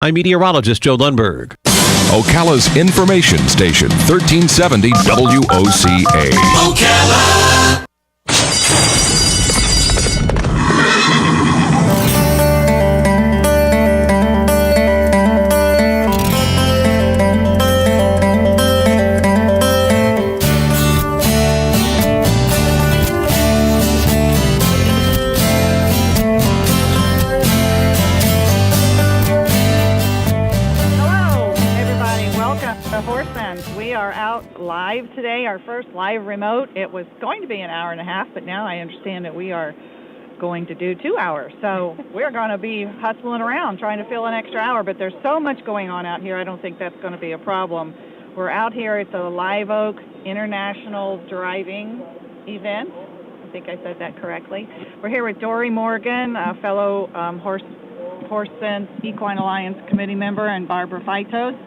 I'm meteorologist Joe Lundberg. Ocala's information station, 1370 WOCA. Ocala! Live today, our first live remote. It was going to be an hour and a half, but now I understand that we are going to do 2 hours. So we're going to be hustling around trying to fill an extra hour, but there's so much going on out here, I don't think that's going to be a problem. We're out here at the Live Oak International Driving event. I think I said that correctly. We're here with Dory Morgan, a fellow Horse Sense Equine Alliance committee member, and Barbara Faitos.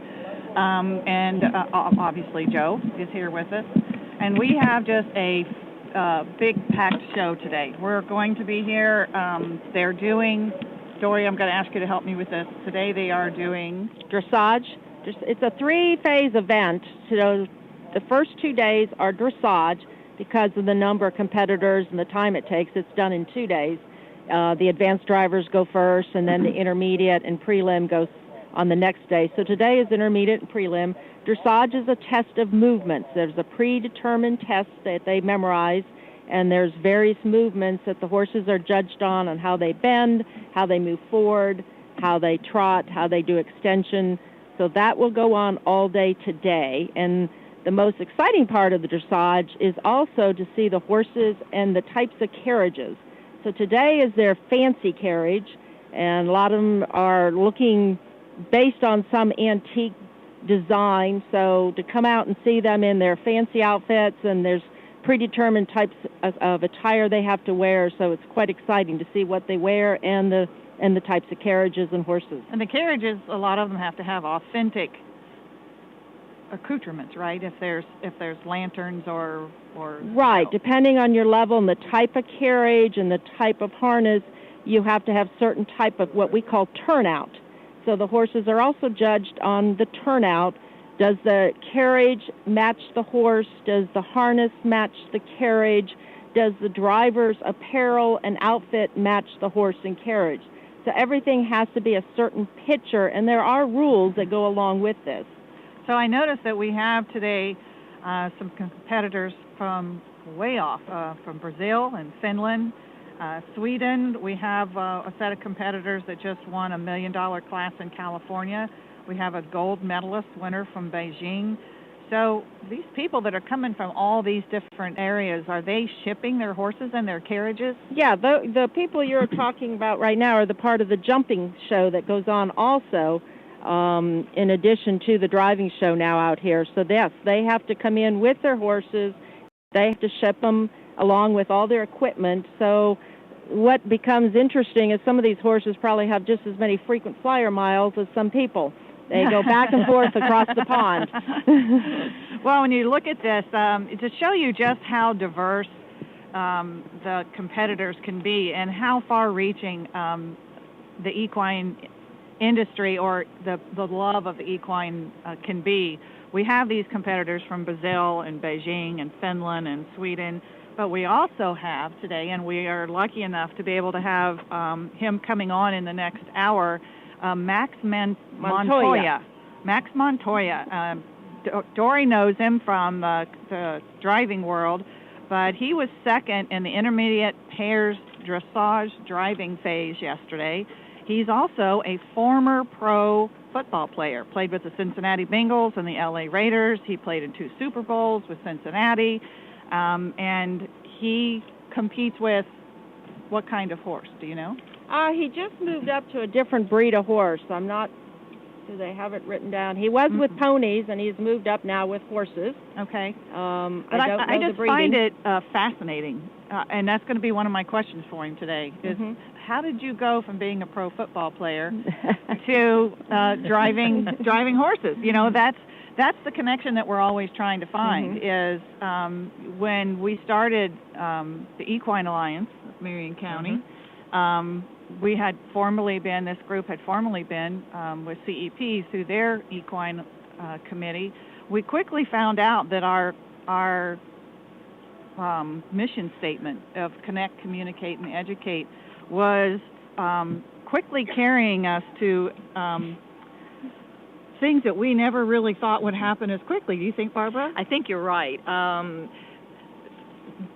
And obviously Joe is here with us. And we have just a big packed show today. We're going to be here. They're doing, Dory, I'm going to ask you to help me with this. Today they are doing dressage. It's a 3-phase event. So the first 2 days are dressage because of the number of competitors and the time it takes. It's done in 2 days. The advanced drivers go first, and then the intermediate and prelim goes on the next day. So today is intermediate and prelim. Dressage is a test of movements. There's a predetermined test that they memorize, and there's various movements that the horses are judged on how they bend, how they move forward, how they trot, how they do extension. So that will go on all day today. And the most exciting part of the dressage is also to see the horses and the types of carriages. So today is their fancy carriage, and a lot of them are looking based on some antique design, so to come out and see them in their fancy outfits, and there's predetermined types of attire they have to wear, so it's quite exciting to see what they wear and the types of carriages and horses. And the carriages, a lot of them have to have authentic accoutrements, right? If there's lanterns or right, depending on your level and the type of carriage and the type of harness, you have to have certain type of what we call turnout. So the horses are also judged on the turnout. Does the carriage match the horse? Does the harness match the carriage? Does the driver's apparel and outfit match the horse and carriage? So everything has to be a certain picture, and there are rules that go along with this. So I noticed that we have today some competitors from way off, from Brazil and Finland. Sweden, we have a set of competitors that just won $1 million class in California. We have a gold medalist winner from Beijing. So these people that are coming from all these different areas, are they shipping their horses and their carriages? Yeah, the people you're talking about right now are the part of the jumping show that goes on also, in addition to the driving show now out here. So yes, they have to come in with their horses. They have to ship them along with all their equipment. So what becomes interesting is some of these horses probably have just as many frequent flyer miles as some people. They go back and forth across the pond. Well, when you look at this, to show you just how diverse the competitors can be and how far-reaching the equine industry or the love of the equine can be, we have these competitors from Brazil and Beijing and Finland and Sweden. But we also have today, and we are lucky enough to be able to have him coming on in the next hour, Max Montoya. Max Montoya. Dory knows him from the driving world, but he was second in the intermediate pairs dressage driving phase yesterday. He's also a former pro football player, played with the Cincinnati Bengals and the LA Raiders. He played in 2 Super Bowls with Cincinnati. And he competes with what kind of horse, do you know? He just moved up to a different breed of horse. I'm not, do they have it written down? He was with ponies, and he's moved up now with horses. Okay. But I just find it fascinating, and that's going to be one of my questions for him today, is how did you go from being a pro football player to driving horses? You know, that's the connection that we're always trying to find, is when we started the Equine Alliance of Marion County, we had formerly been, this group had formerly been with CEP through their equine committee. We quickly found out that our mission statement of connect, communicate, and educate was quickly carrying us to things that we never really thought would happen as quickly. Do you think, Barbara? I think you're right.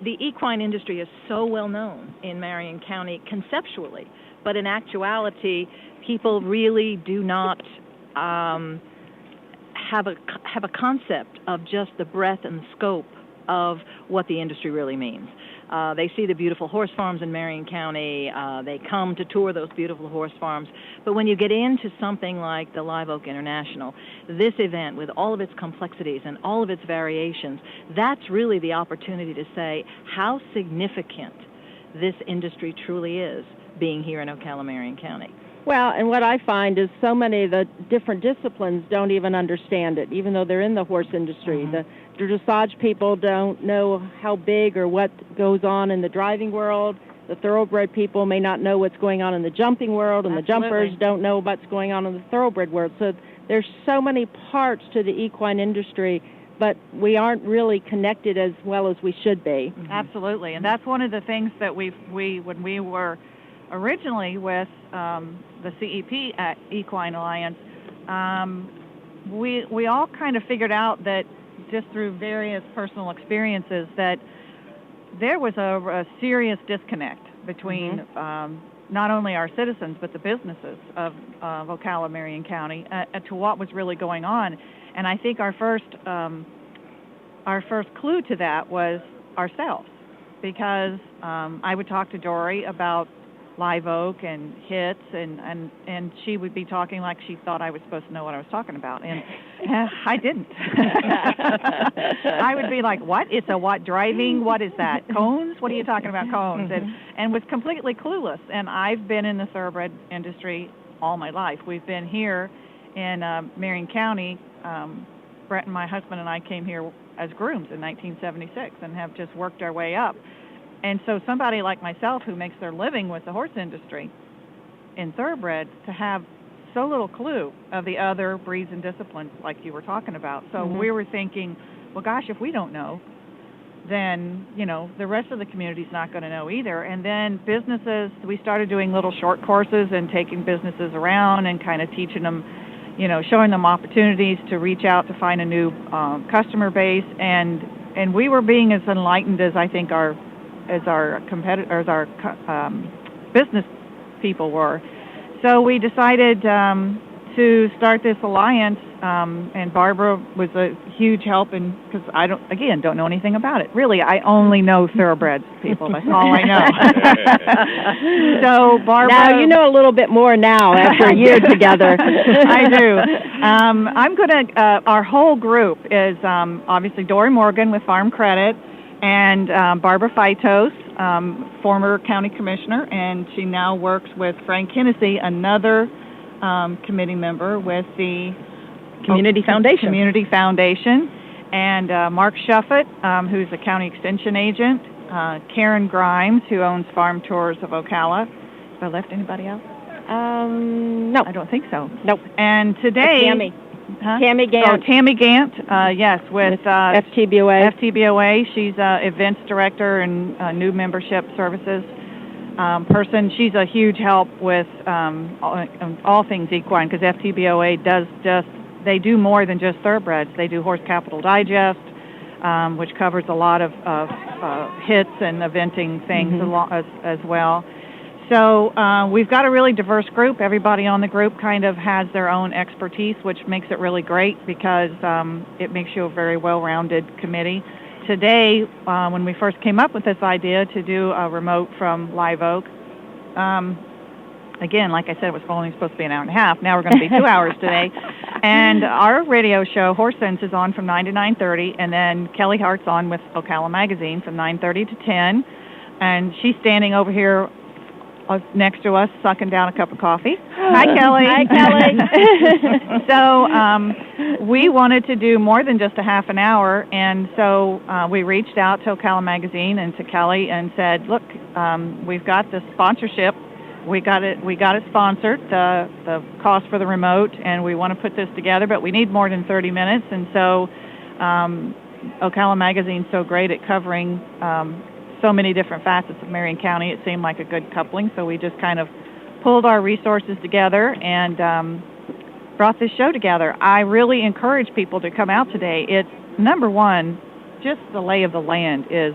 The equine industry is so well known in Marion County conceptually, but in actuality, people really do not have a concept of just the breadth and scope of what the industry really means. They see the beautiful horse farms in Marion County. They come to tour those beautiful horse farms. But when you get into something like the Live Oak International, this event with all of its complexities and all of its variations, that's really the opportunity to say how significant this industry truly is being here in Ocala, Marion County. Well, and what I find is so many of the different disciplines don't even understand it, even though they're in the horse industry. The dressage people don't know how big or what goes on in the driving world. The thoroughbred people may not know what's going on in the jumping world, and Absolutely. the jumpers don't know what's going on in the thoroughbred world. So there's so many parts to the equine industry, but we aren't really connected as well as we should be. Absolutely, and that's one of the things that we when we were originally with the CEP Equine Alliance, we all kind of figured out that just through various personal experiences that there was a serious disconnect between not only our citizens but the businesses of Ocala, Marion County, to what was really going on. And I think our first clue to that was ourselves, because I would talk to Dory about Live Oak and hits, and she would be talking like she thought I was supposed to know what I was talking about, and I didn't. I would be like, what? It's a what? Driving? What is that? Cones? What are you talking about, cones? And was completely clueless. And I've been in the thoroughbred industry all my life. We've been here in Marion County. Brett and my husband and I came here as grooms in 1976 and have just worked our way up. And so somebody like myself who makes their living with the horse industry in thoroughbreds, to have so little clue of the other breeds and disciplines like you were talking about. So we were thinking, well, gosh, if we don't know, then, you know, the rest of the community's not going to know either. And then businesses, we started doing little short courses and taking businesses around and kind of teaching them, you know, showing them opportunities to reach out to find a new customer base. And we were being as enlightened as I think our competitors, our business people were. So we decided to start this alliance, and Barbara was a huge help, because I don't know anything about it. Really, I only know thoroughbreds people. That's all I know. So Barbara, now you know a little bit more now after a year together. I do. I'm gonna. Our whole group is obviously Dory Morgan with Farm Credit, and Barbara Feitos, former county commissioner, and she now works with Frank Hennessy, another committee member with the Community Foundation, and Mark Shuffett, who's a county extension agent, Karen Grimes, who owns Farm Tours of Ocala. Have I left anybody out? No. I don't think so. Nope. And today... Tammy. Huh? Tammy Gant. Oh, Tammy Gant, yes, with FTBOA. FTBOA. She's events director and new membership services person. She's a huge help with all things equine, because FTBOA they do more than just thoroughbreds. They do Horse Capital Digest, which covers a lot of hits and eventing things as well. So we've got a really diverse group. Everybody on the group kind of has their own expertise, which makes it really great, because it makes you a very well-rounded committee. Today, when we first came up with this idea to do a remote from Live Oak, again, like I said, it was only supposed to be an hour and a half. Now we're going to be 2 hours today. And our radio show, Horse Sense, is on from 9 to 9:30, and then Kelly Hart's on with Ocala Magazine from 9:30 to 10. And she's standing over here next to us, sucking down a cup of coffee. Hi, Kelly. Hi, Kelly. So we wanted to do more than just a half an hour, and so we reached out to Ocala Magazine and to Kelly and said, look, we've got this sponsorship we got it sponsored, the cost for the remote, and we want to put this together, but we need more than 30 minutes, and so Ocala Magazine's so great at covering so many different facets of Marion County. It seemed like a good coupling, so we just kind of pulled our resources together and brought this show together. I really encourage people to come out today. It's, number one, just the lay of the land is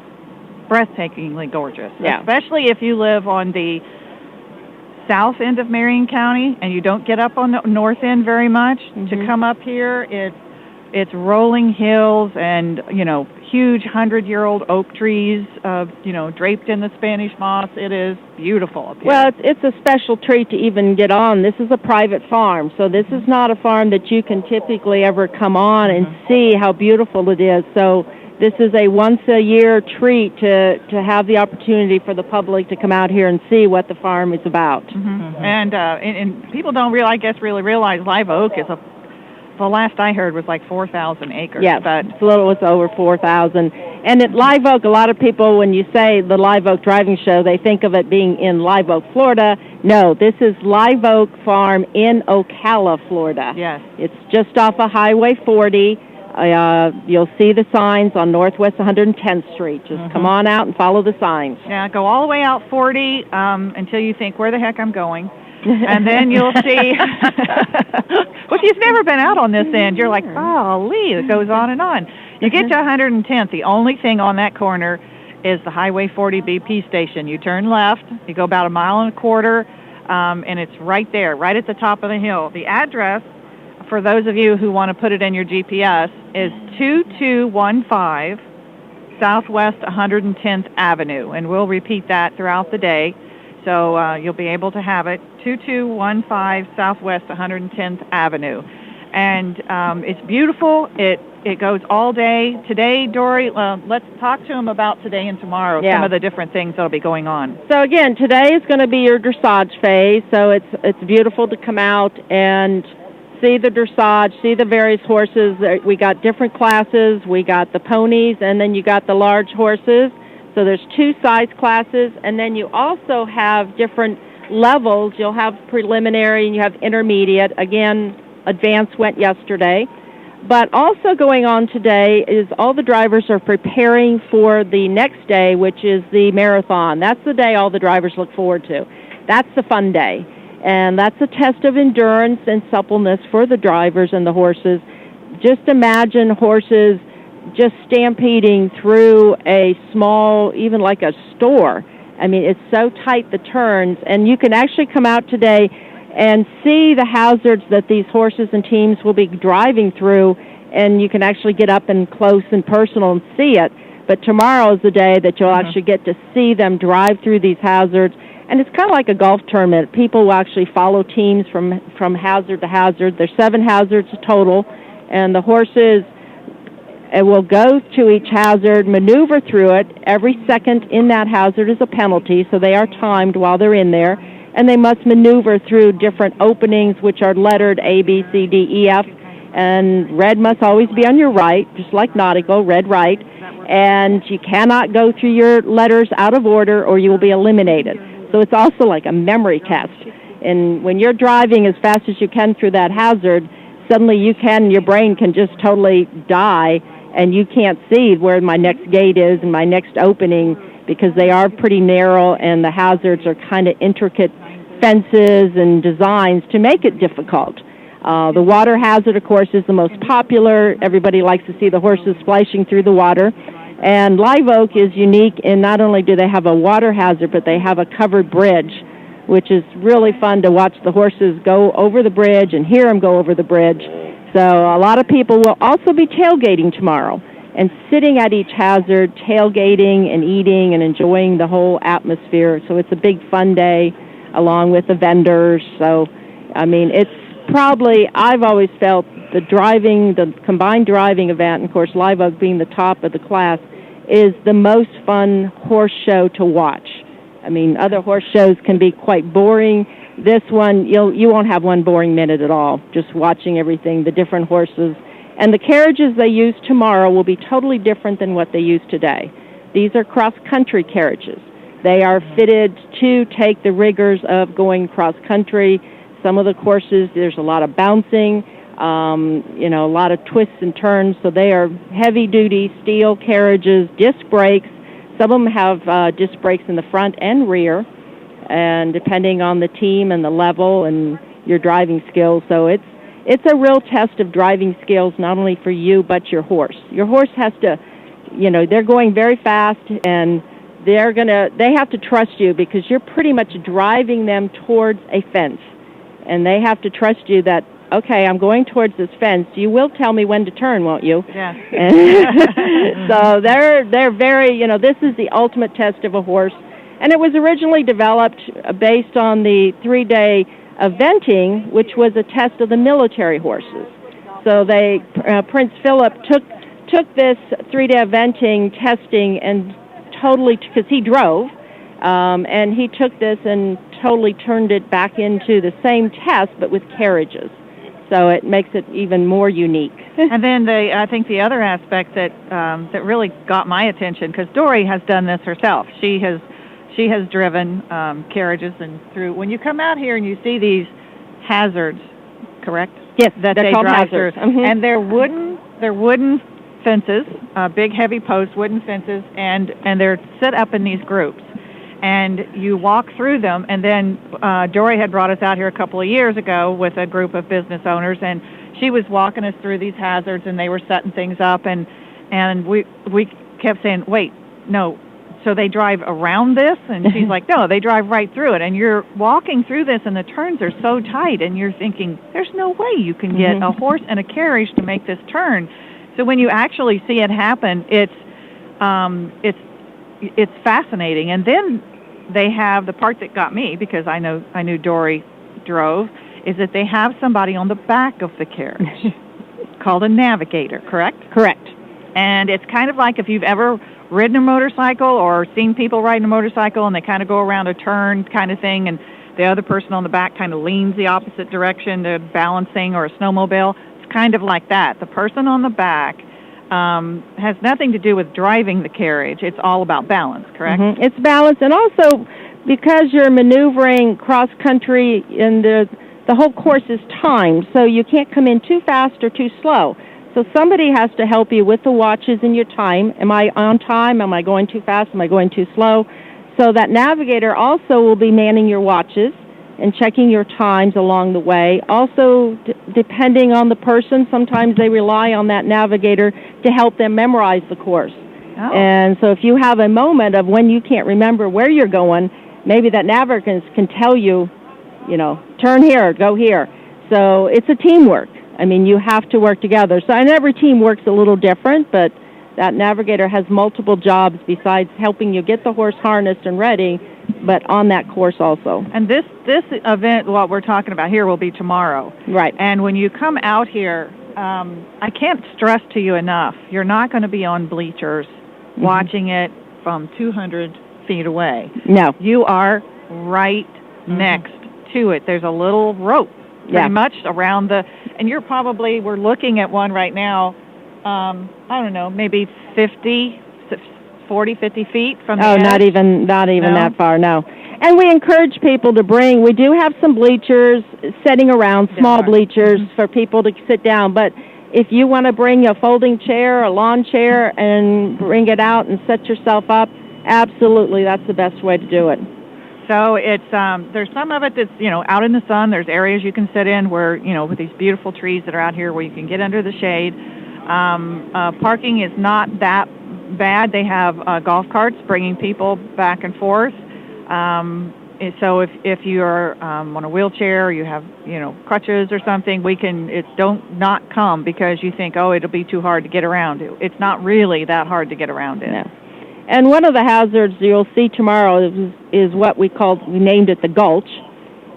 breathtakingly gorgeous, especially if you live on the south end of Marion County and you don't get up on the north end very much. To come up here, it's rolling hills and, you know, huge 100-year-old oak trees, you know, draped in the Spanish moss. It is beautiful up here. Well, it's a special treat to even get on. This is a private farm, so this is not a farm that you can typically ever come on and see how beautiful it is. So this is a once-a-year treat to have the opportunity for the public to come out here and see what the farm is about. And people don't really realize Live Oak is the last I heard was like 4,000 acres. Yes, but it's a little, it's over 4,000. And at Live Oak, a lot of people, when you say the Live Oak Driving Show, they think of it being in Live Oak, Florida. No, this is Live Oak Farm in Ocala, Florida. Yes. It's just off of Highway 40. You'll see the signs on Northwest 110th Street. Just come on out and follow the signs. Yeah, go all the way out 40 until you think, where the heck I'm going? And then you'll see, well, if you've never been out on this end, you're like, golly, it goes on and on. You get to 110th. The only thing on that corner is the Highway 40 BP station. You turn left, you go about 1.25 miles, and it's right there, right at the top of the hill. The address, for those of you who want to put it in your GPS, is 2215 Southwest 110th Avenue, and we'll repeat that throughout the day. So you'll be able to have it, 2215 Southwest 110th Avenue. And it's beautiful. It goes all day. Today, Dory, let's talk to them about today and tomorrow, some of the different things that will be going on. So again, today is going to be your dressage phase, so it's beautiful to come out and see the dressage, see the various horses. We got different classes. We got the ponies, and then you got the large horses. So there's 2 size classes, and then you also have different levels. You'll have preliminary and you have intermediate. Again, advanced went yesterday. But also going on today is all the drivers are preparing for the next day, which is the marathon. That's the day all the drivers look forward to. That's the fun day. And that's a test of endurance and suppleness for the drivers and the horses. Just imagine horses just stampeding through a small, even like a store. I mean, it's so tight, the turns, and you can actually come out today and see the hazards that these horses and teams will be driving through, and you can actually get up and close and personal and see it. But tomorrow is the day that you'll actually get to see them drive through these hazards, and it's kind of like a golf tournament. People will actually follow teams from hazard to hazard. There's 7 hazards total, and the horses will go to each hazard, maneuver through it. Every second in that hazard is a penalty, so they are timed while they're in there, and they must maneuver through different openings, which are lettered A, B, C, D, E, F, and red must always be on your right, just like nautical, red right, and you cannot go through your letters out of order or you will be eliminated. So it's also like a memory test, and when you're driving as fast as you can through that hazard, suddenly your brain can just totally die, and you can't see where my next gate is and my next opening, because they are pretty narrow and the hazards are kind of intricate fences and designs to make it difficult. The water hazard, of course, is the most popular. Everybody likes to see the horses splashing through the water. And Live Oak is unique in not only do they have a water hazard, but they have a covered bridge, which is really fun to watch the horses go over the bridge and hear them go over the bridge. So a lot of people will also be tailgating tomorrow and sitting at each hazard, tailgating and eating and enjoying the whole atmosphere. So it's a big fun day along with the vendors. So, I mean, it's probably, I've always felt the combined driving event, and of course Live Oak being the top of the class, is the most fun horse show to watch. I mean, other horse shows can be quite boring. This one, you won't have one boring minute at all, just watching everything, the different horses. And the carriages they use tomorrow will be totally different than what they use today. These are cross-country carriages. They are fitted to take the rigors of going cross country. Some of the courses, there's a lot of bouncing, a lot of twists and turns. So they are heavy-duty steel carriages, disc brakes. Some of them have disc brakes in the front and rear, and depending on the team and the level and your driving skills. So it's a real test of driving skills, not only for you but your horse. Your horse has to, they're going very fast, and they have to trust you because you're pretty much driving them towards a fence. And they have to trust you that, okay, I'm going towards this fence. You will tell me when to turn, won't you? Yeah. So they're very, this is the ultimate test of a horse. And it was originally developed based on the 3-day eventing, which was a test of the military horses. So Prince Philip took this 3-day eventing testing and totally, because he drove, and he took this and totally turned it back into the same test, but with carriages. So it makes it even more unique. And then I think the other aspect that really got my attention, because Dory has done this herself. She has driven carriages and through. When you come out here and you see these hazards, correct? Yes, that they're they called drive hazards. through, Mm-hmm. and they're wooden fences, big heavy posts, wooden fences, and they're set up in these groups. And you walk through them, and then Dory had brought us out here a couple of years ago with a group of business owners, and she was walking us through these hazards, and they were setting things up, and we kept saying, wait, no, so they drive around this? And she's like, no, they drive right through it. And you're walking through this, and the turns are so tight, and you're thinking, there's no way you can get a horse and a carriage to make this turn. So when you actually see it happen, it's fascinating. And then they have the part that got me, because I knew Dory drove, is that they have somebody on the back of the carriage called a navigator, correct? Correct. And it's kind of like if you've ever ridden a motorcycle or seen people riding a motorcycle and they kind of go around a turn kind of thing, and the other person on the back kind of leans the opposite direction to balancing, or a snowmobile. It's kind of like that. The person on the back has nothing to do with driving the carriage. It's all about balance, correct? Mm-hmm. It's balance, and also because you're maneuvering cross-country, and the whole course is timed, so you can't come in too fast or too slow. So somebody has to help you with the watches and your time. Am I on time? Am I going too fast? Am I going too slow? So that navigator also will be manning your watches and checking your times along the way. Also, depending on the person, sometimes they rely on that navigator to help them memorize the course. Oh. And so if you have a moment of when you can't remember where you're going, maybe that navigator can tell you, turn here, go here. So it's a teamwork. I mean, you have to work together. So, and every team works a little different, but that navigator has multiple jobs besides helping you get the horse harnessed and ready, but on that course also. And this event, what we're talking about here, will be tomorrow. Right. And when you come out here, I can't stress to you enough, you're not going to be on bleachers watching it from 200 feet away. No. You are right next to it. There's a little rope pretty much around and we're looking at one right now, I don't know, maybe 50 feet from the edge. Not even No? that far, no. And we encourage people to we do have some bleachers setting around, small bleachers for people to sit down, but if you want to bring a folding chair, a lawn chair, and bring it out and set yourself up, absolutely, that's the best way to do it. So it's there's some of it that's out in the sun. There's areas you can sit in where with these beautiful trees that are out here where you can get under the shade. Parking is not that bad. They have golf carts bringing people back and forth. So if you're on a wheelchair, or you have crutches or something, don't not come because you think it'll be too hard to get around. It's not really that hard to get around in. No. And one of the hazards you'll see tomorrow is what we named it the Gulch,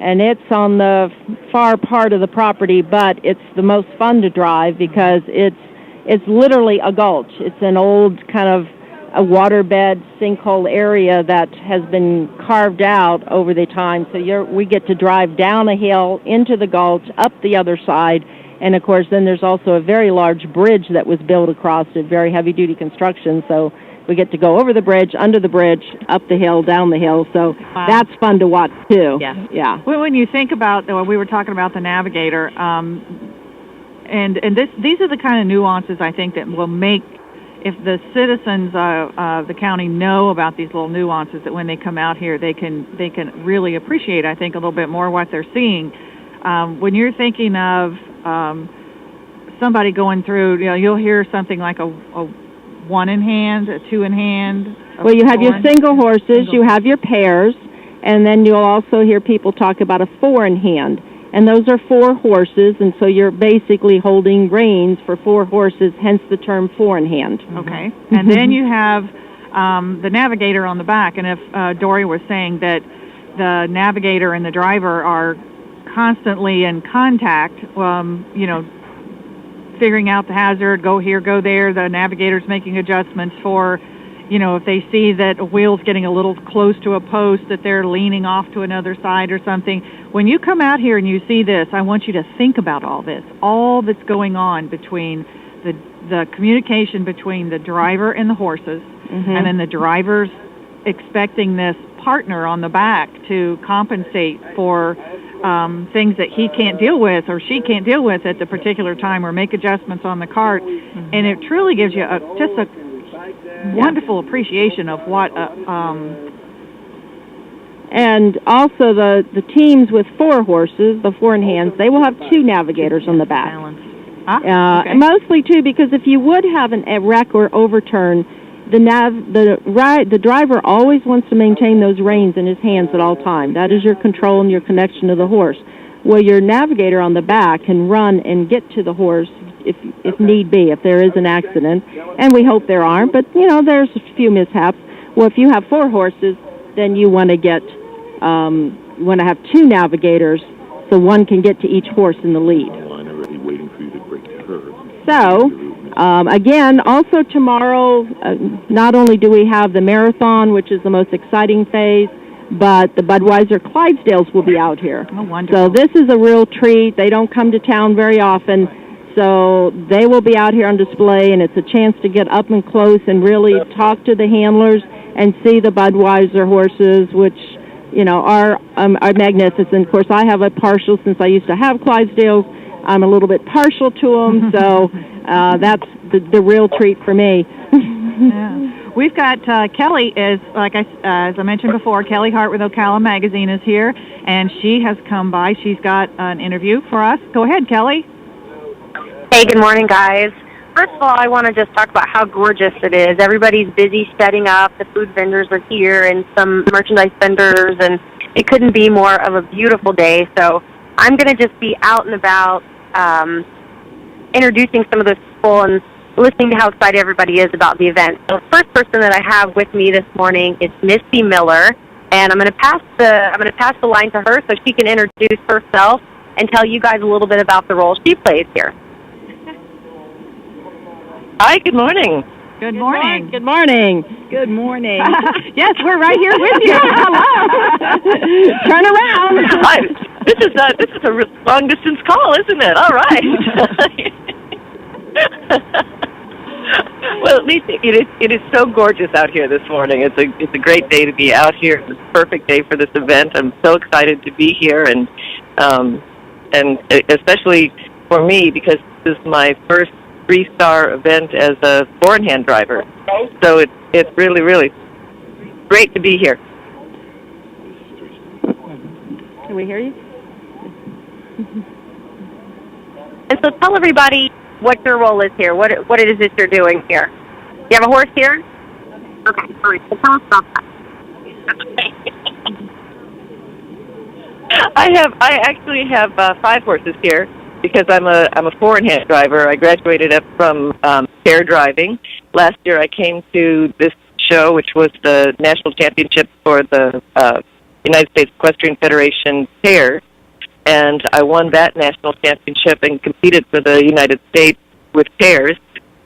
and it's on the far part of the property, but it's the most fun to drive because it's literally a gulch. It's an old kind of a waterbed sinkhole area that has been carved out over the time. So we get to drive down a hill into the gulch, up the other side, and of course then there's also a very large bridge that was built across it, very heavy-duty construction. So We get to go over the bridge, under the bridge, up the hill, down the hill. So that's fun to watch too. Yeah. Well, when you think about, we were talking about the navigator, and these are the kind of nuances I think that will make, if the citizens of the county know about these little nuances, that when they come out here, they can really appreciate, I think, a little bit more what they're seeing. When you're thinking of somebody going through, you'll hear something like a 1 in hand, a 2 in hand. Well, you have your single horses, you have your pairs, and then you'll also hear people talk about a 4 in hand. And those are 4 horses, and so you're basically holding reins for 4 horses, hence the term 4 in hand. Okay. And then you have the navigator on the back. And if Dory was saying that the navigator and the driver are constantly in contact, figuring out the hazard, go here, go there, the navigator's making adjustments for, if they see that a wheel's getting a little close to a post, that they're leaning off to another side or something. When you come out here and you see this, I want you to think about all this, all that's going on between the communication between the driver and the horses, and then the driver's expecting this partner on the back to compensate for things that he can't deal with or she can't deal with at the particular time, or make adjustments on the cart. And it truly gives you just a wonderful appreciation of what and also the teams with 4 horses, the 4 in hands, they will have 2 navigators on the back. Okay. Mostly 2, because if you would have a wreck or overturn, the driver always wants to maintain those reins in his hands at all time. That is your control and your connection to the horse. Well, your navigator on the back can run and get to the horse if need be, if there is an accident, and we hope there aren't, but there's a few mishaps. Well, if you have 4 horses, then you want to have 2 navigators, so one can get to each horse in the lead. So, again, also tomorrow, not only do we have the marathon, which is the most exciting phase, but the Budweiser Clydesdales will be out here. Oh, wonderful. So this is a real treat. They don't come to town very often, so they will be out here on display, and it's a chance to get up and close and really talk to the handlers and see the Budweiser horses, which, are magnificent. Of course, I have a partial, since I used to have Clydesdales, I'm a little bit partial to them, so that's the real treat for me. Yeah. We've got Kelly, as I mentioned before, Kelly Hart with Ocala Magazine is here, and she has come by. She's got an interview for us. Go ahead, Kelly. Hey, good morning, guys. First of all, I want to just talk about how gorgeous it is. Everybody's busy setting up. The food vendors are here and some merchandise vendors, and it couldn't be more of a beautiful day. So I'm going to just be out and about introducing some of the people and listening to how excited everybody is about the event. So the first person that I have with me this morning is Misty Miller, and I'm going to pass the line to her so she can introduce herself and tell you guys a little bit about the role she plays here. Hi, good morning. Good morning. Good morning. Good morning. Yes, we're right here with you. Hello. Turn around. Hi. This is a long distance call, isn't it? All right. Well, at least it is so gorgeous out here this morning. It's a great day to be out here. It's a perfect day for this event. I'm so excited to be here, and especially for me, because this is my first 3-star event as a 4-in-hand driver. So it's really, really great to be here. Can we hear you? And so tell everybody what your role is here, what it is that you're doing here. You have a horse here? Okay, all right. So tell us about that. I actually have 5 horses here because I'm a 4-in-hand driver. I graduated up from pair driving. Last year I came to this show, which was the national championship for the United States Equestrian Federation pairs, and I won that national championship and competed for the United States with pairs.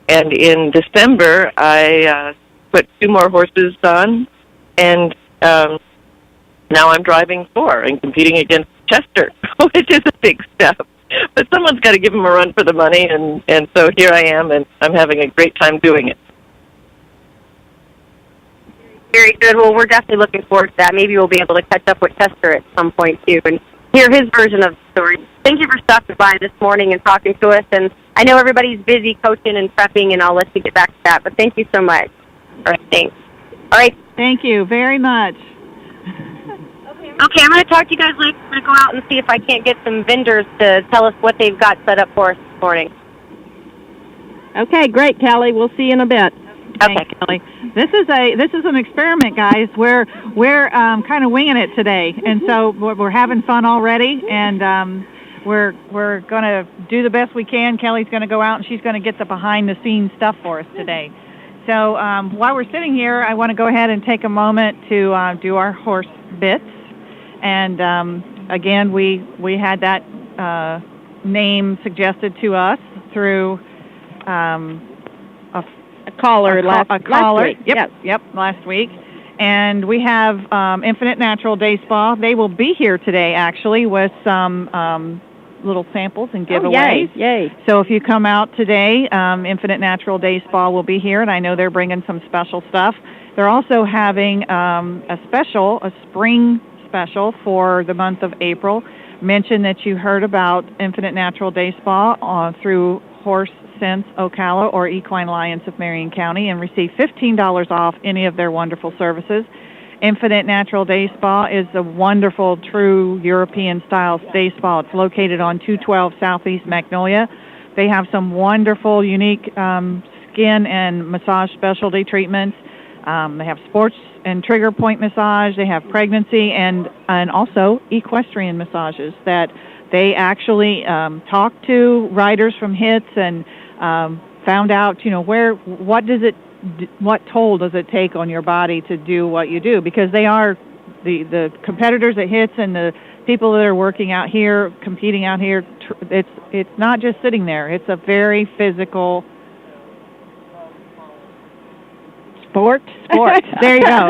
And in December, I put 2 more horses on, and now I'm driving 4 and competing against Chester, which is a big step. But someone's got to give them a run for the money, and so here I am, and I'm having a great time doing it. Very good. Well, we're definitely looking forward to that. Maybe we'll be able to catch up with Chester at some point, too, and hear his version of the story. Thank you for stopping by this morning and talking to us. And I know everybody's busy coaching and prepping, and I'll let you get back to that. But thank you so much. All right, thanks. All right. Thank you very much. Okay, I'm going to talk to you guys later. I'm going to go out and see if I can't get some vendors to tell us what they've got set up for us this morning. Okay, great, Kelly. We'll see you in a bit. Thanks, Kelly. This is an experiment, guys. We're kind of winging it today, and so we're having fun already, and we're going to do the best we can. Kelly's going to go out and she's going to get the behind-the-scenes stuff for us today. So while we're sitting here, I want to go ahead and take a moment to do our horse bits. And again, we had that name suggested to us through a caller last week. Yep, last week. And we have Infinite Natural Day Spa. They will be here today, actually, with some little samples and giveaways. Oh, yay. So if you come out today, Infinite Natural Day Spa will be here, and I know they're bringing some special stuff. They're also having a spring special for the month of April. Mention that you heard about Infinite Natural Day Spa through Horse Sense Ocala or Equine Alliance of Marion County and receive $15 off any of their wonderful services. Infinite Natural Day Spa is a wonderful, true European-style day spa. It's located on 212 Southeast Magnolia. They have some wonderful, unique skin and massage specialty treatments. They have sports and trigger point massage. They have pregnancy and also equestrian massages that they actually talk to riders from HITS and found out, what toll does it take on your body to do what you do? Because they are the competitors at HITS and the people that are working out here, competing out here. It's not just sitting there. It's a very physical sport. There you go.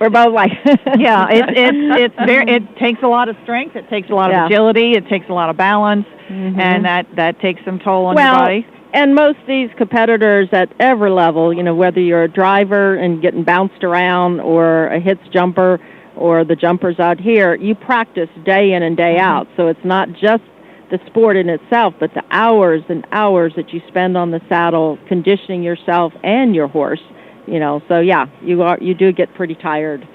We're both like, yeah. It takes a lot of strength. It takes a lot of agility. It takes a lot of balance, and that takes some toll on your body. And most of these competitors at every level, whether you're a driver and getting bounced around or a HITS jumper or the jumpers out here, you practice day in and day out. So it's not just the sport in itself, but the hours and hours that you spend on the saddle conditioning yourself and your horse. So you do get pretty tired.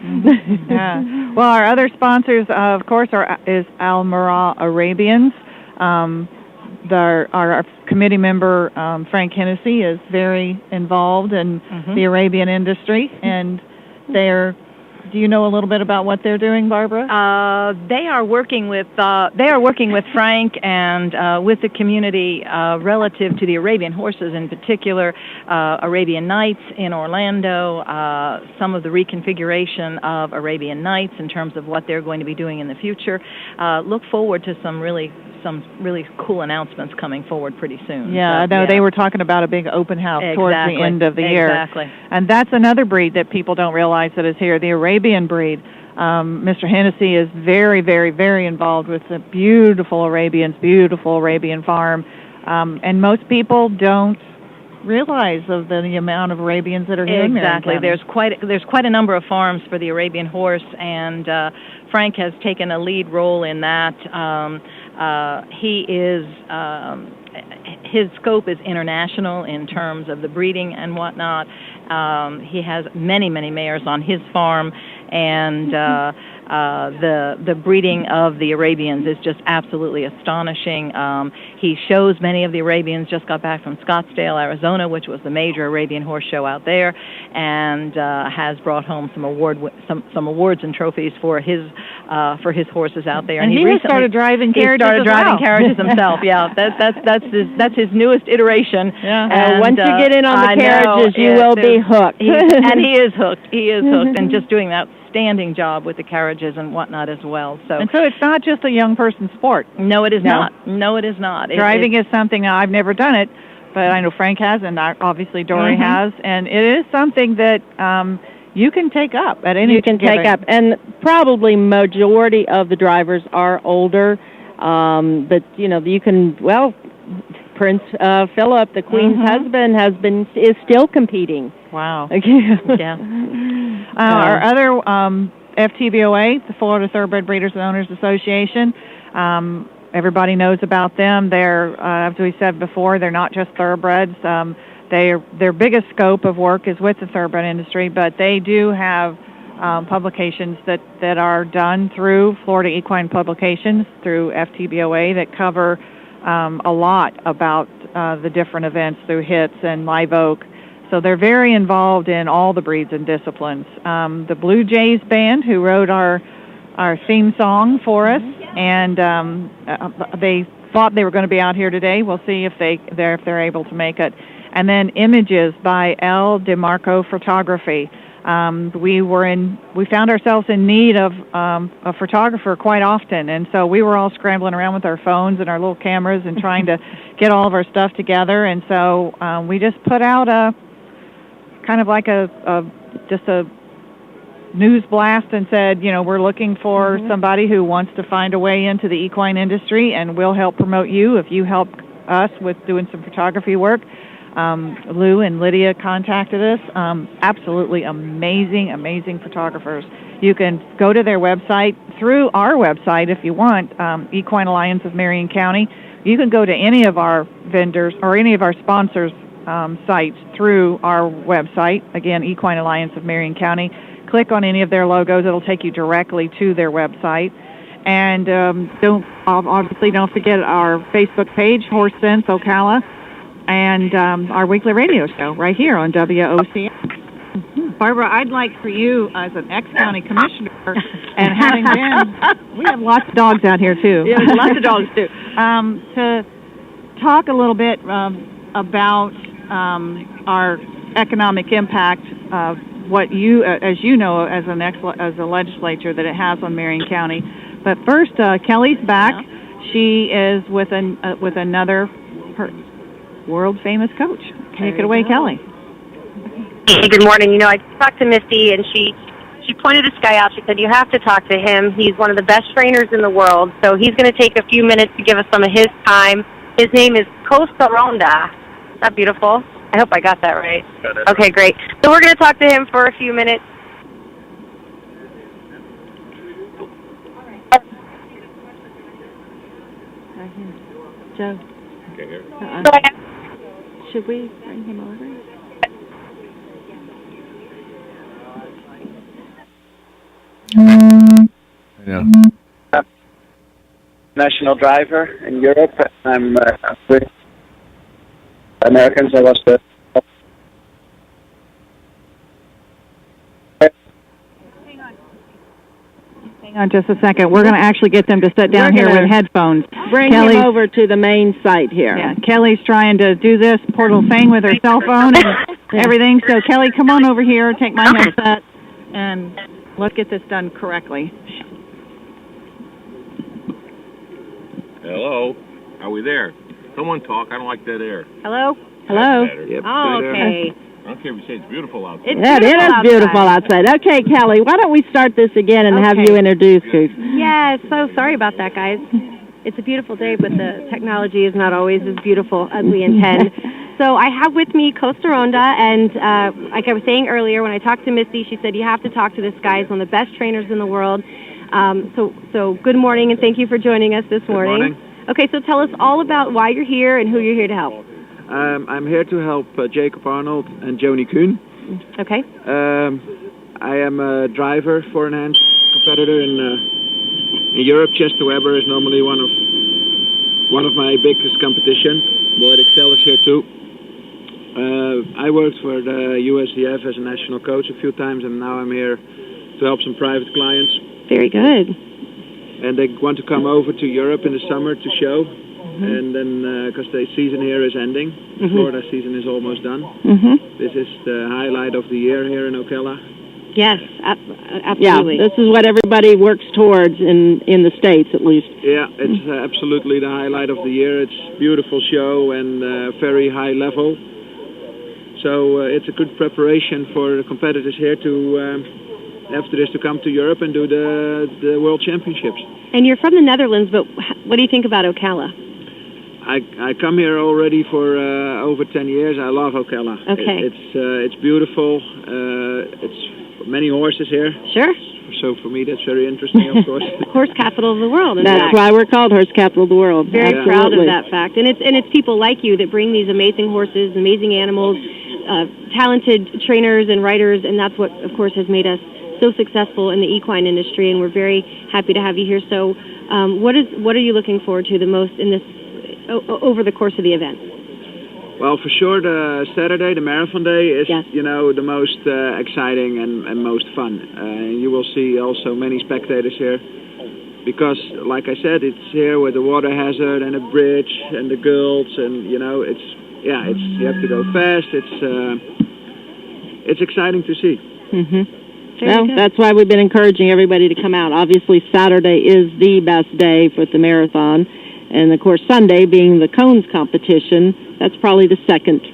Yeah. Well, our other sponsors, of course, is Almirah Arabians. Our committee member, Frank Hennessy, is very involved in the Arabian industry, and do you know a little bit about what they're doing, Barbara? They are working with Frank and with the community relative to the Arabian horses, in particular, Arabian Nights in Orlando. Some of the reconfiguration of Arabian Nights in terms of what they're going to be doing in the future. Look forward to some really cool announcements coming forward pretty soon. Yeah, I know. They were talking about a big open house towards the end of the year. Exactly. And that's another breed that people don't realize that is here, the Arabian breed. Mr. Hennessy is very, very, very involved with the beautiful Arabian farm. And most people don't realize of the amount of Arabians that are here. Exactly. There's quite a number of farms for the Arabian horse, and Frank has taken a lead role in that. His scope is international in terms of the breeding and whatnot. He has many mares on his farm, and the breeding of the Arabians is just absolutely astonishing. He shows many of the Arabians. Just got back from Scottsdale, Arizona, which was the major Arabian horse show out there, and has brought home some awards and trophies for his horses out there. And he recently started driving carriages. Carriages himself. Yeah, that's his newest iteration. Yeah. And once you get in on the carriages, you will be hooked. And he is hooked. He is hooked, and just doing that outstanding job with the carriages and whatnot as well. So it's not just a young person's sport. No, it is not. No, it is not. Driving is something. Now, I've never done it, but I know Frank has, and obviously Dory has, and it is something that you can take up at any. You can take up, and probably majority of the drivers are older, but you can. Well, Prince Philip, the Queen's husband, is still competing. Wow. Yeah. Our other FTBOA, the Florida Thoroughbred Breeders and Owners Association, everybody knows about them. They're, as we said before, they're not just thoroughbreds. Their biggest scope of work is with the thoroughbred industry, but they do have publications that are done through Florida Equine Publications, through FTBOA, that cover a lot about the different events through HITS and Live Oak. So they're very involved in all the breeds and disciplines. The Blue Jays band, who wrote our theme song for us, and they thought they were going to be out here today. We'll see if they're able to make it. And then Images by L. DeMarco Photography. We found ourselves in need of a photographer quite often, and so we were all scrambling around with our phones and our little cameras and trying to get all of our stuff together. And so we just put out a kind of like just a news blast and said, we're looking for somebody who wants to find a way into the equine industry, and we'll help promote you if you help us with doing some photography work. Lou and Lydia contacted us. Absolutely amazing photographers. You can go to their website, through our website if you want, Equine Alliance of Marion County. You can go to any of our vendors or any of our sponsors' sites through our website, again, Equine Alliance of Marion County. Click on any of their logos. It'll take you directly to their website. And don't forget our Facebook page, Horse Sense Ocala, and our weekly radio show right here on WOCA. Barbara, I'd like for you, as an ex-county commissioner, and having been, we have lots of dogs out here too. Yeah, lots of dogs too. To talk a little bit about our economic impact of what you, as you know, as a legislature, that it has on Marion County. But first, Kelly's back. Yeah. She is with another world-famous coach. Take it away, Kelly. Hey, good morning. I talked to Misty, and she pointed this guy out. She said, you have to talk to him. He's one of the best trainers in the world, so he's going to take a few minutes to give us some of his time. His name is Costa Ronda. Is that beautiful? I hope I got that right. Okay, great. So we're going to talk to him for a few minutes. Joe. Should we bring him over? Yeah. National driver in Europe. I'm with Americans. I was the Hang on just a second. We're going to actually get them to sit down here with headphones. Bring him over to the main site here. Yeah, Kelly's trying to do this portal thing with her cell phone and everything. So, Kelly, come on over here, take my headset, and let's get this done correctly. Hello. Are we there? Someone talk. I don't like that air. Hello? Hello? Yep, Oh, okay. I don't care if you say it's beautiful outside. It is beautiful outside. Okay, Kelly, why don't we start this again and have you introduce us? Yeah, so sorry about that, guys. It's a beautiful day, but the technology is not always as beautiful as we intend. So I have with me Costa Ronda, and like I was saying earlier, when I talked to Misty, she said, you have to talk to this guy. He's one of the best trainers in the world. So good morning, and thank you for joining us this morning. Good morning. Okay, so tell us all about why you're here and who you're here to help. I'm here to help Jacob Arnold and Joni Kuhn. Okay. I am a driver for an hand competitor in Europe. Chester Weber is normally one of my biggest competition. Boyd Excel is here too. I worked for the USDF as a national coach a few times, and now I'm here to help some private clients. Very good. And they want to come over to Europe in the summer to show. And then, because the season here is ending, the Florida season is almost done. This is the highlight of the year here in Ocala. Yes, absolutely. Yeah, this is what everybody works towards in the States, at least. Yeah, it's absolutely the highlight of the year. It's a beautiful show and very high level. So it's a good preparation for the competitors here to, after this, to come to Europe and do the World Championships. And you're from the Netherlands, but what do you think about Ocala? I come here already for over 10 years. I love Ocala. Okay. It's beautiful. It's many horses here. Sure. So for me, that's very interesting, of course. Horse capital of the world. That's why we're called Horse Capital of the World. Very Absolutely. proud of that fact, and it's people like you that bring these amazing horses, amazing animals, talented trainers and riders, and that's what, of course, has made us so successful in the equine industry. And we're very happy to have you here. So, what are you looking forward to the most in this over the course of the event? Well, for sure, the Saturday, the marathon day, is the most exciting and most fun. You will see also many spectators here, because, like I said, it's here with the water hazard and a bridge and the girls, and you have to go fast. It's exciting to see. Well, that's why we've been encouraging everybody to come out. Obviously, Saturday is the best day for the marathon. And, of course, Sunday, being the cones competition, that's probably the second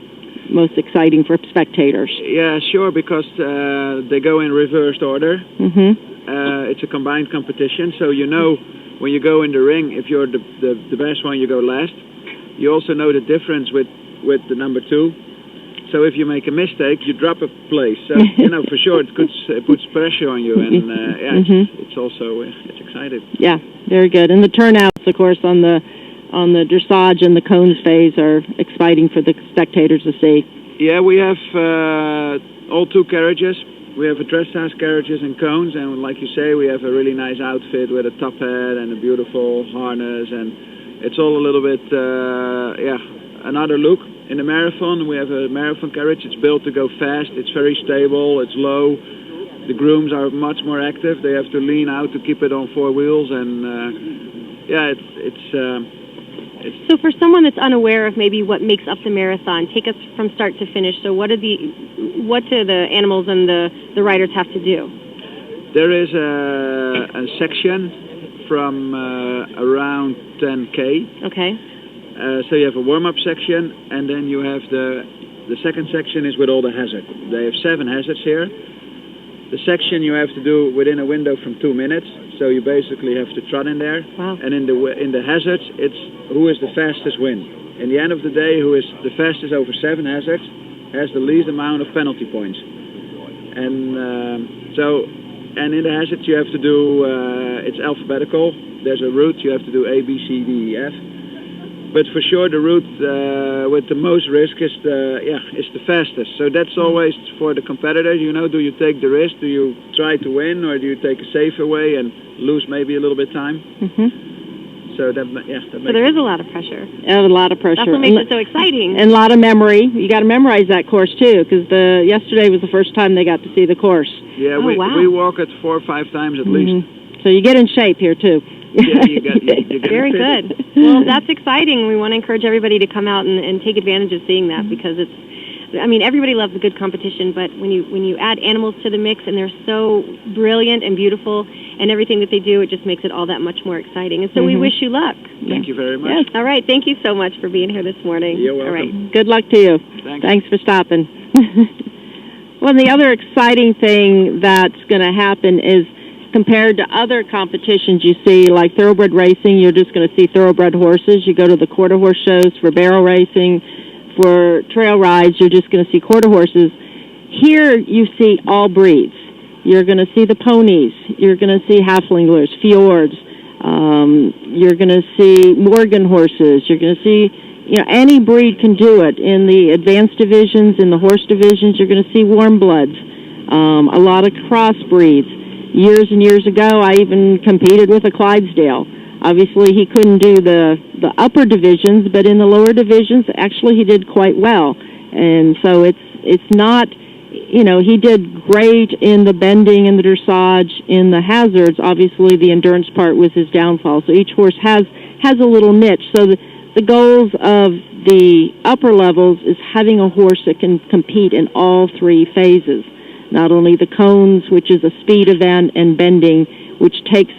most exciting for spectators. Yeah, sure, because they go in reversed order. It's a combined competition, so you know when you go in the ring, if you're the best one, you go last. You also know the difference with the number 2. So if you make a mistake, you drop a place. So, for sure, it puts pressure on you. And, it's also it's exciting. Yeah, very good. And the turnouts, of course, on the dressage and the cones phase are exciting for the spectators to see. Yeah, we have all 2 carriages. We have a dressage carriages and cones. And like you say, we have a really nice outfit with a top hat and a beautiful harness. And it's all a little bit, another look. In the marathon, we have a marathon carriage. It's built to go fast. It's very stable. It's low. The grooms are much more active. They have to lean out to keep it on 4 wheels. And So for someone that's unaware of maybe what makes up the marathon, take us from start to finish. So what do the animals and the riders have to do? There is a section from around 10K. Okay. So you have a warm-up section, and then you have the second section is with all the hazards. They have 7 hazards here. The section you have to do within a window from 2 minutes, so you basically have to trot in there. Wow. And in the hazards, it's who is the fastest win. In the end of the day, who is the fastest over 7 hazards has the least amount of penalty points. And in the hazards you have to do, it's alphabetical. There's a route, you have to do A, B, C, D, E, F. But for sure, the route with the most risk is the fastest. So that's always for the competitors. Do you take the risk? Do you try to win, or do you take a safer way and lose maybe a little bit time? So that makes So there is a lot of pressure. A lot of pressure. That's what makes it so exciting. And a lot of memory. You got to memorize that course too, because yesterday was the first time they got to see the course. Yeah, we walk it 4 or 5 times at least. So you get in shape here too. Yeah, you get very good. Well, that's exciting. We want to encourage everybody to come out and take advantage of seeing that, because everybody loves a good competition, but when you add animals to the mix, and they're so brilliant and beautiful, and everything that they do, it just makes it all that much more exciting. And so we wish you luck. Thank you very much. Yes. All right. Thank you so much for being here this morning. You're welcome. All right. Good luck to you. Thanks for stopping. Well, the other exciting thing that's going to happen is, compared to other competitions you see, like thoroughbred racing, you're just going to see thoroughbred horses. You go to the quarter horse shows for barrel racing, for trail rides, you're just going to see quarter horses. Here you see all breeds. You're going to see the ponies. You're going to see halflingers, fjords. You're going to see Morgan horses. You're going to see, any breed can do it. In the advanced divisions, in the horse divisions, you're going to see warm bloods, a lot of crossbreeds. Years and years ago, I even competed with a Clydesdale. Obviously, he couldn't do the upper divisions, but in the lower divisions, actually, he did quite well. And so it's not, he did great in the bending and the dressage. In the hazards, obviously, the endurance part was his downfall. So each horse has a little niche. So the goals of the upper levels is having a horse that can compete in all 3 phases. Not only the cones, which is a speed event, and bending, which takes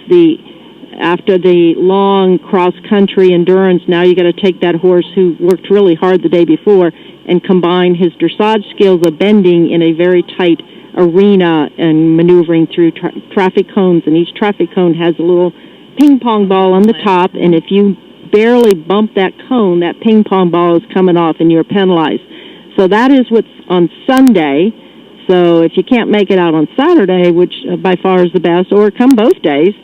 after the long cross-country endurance, now you got to take that horse who worked really hard the day before and combine his dressage skills of bending in a very tight arena and maneuvering through traffic cones. And each traffic cone has a little ping pong ball on the top, and if you barely bump that cone, that ping pong ball is coming off and you're penalized. So that is what's on Sunday. So if you can't make it out on Saturday, which by far is the best, or come both days,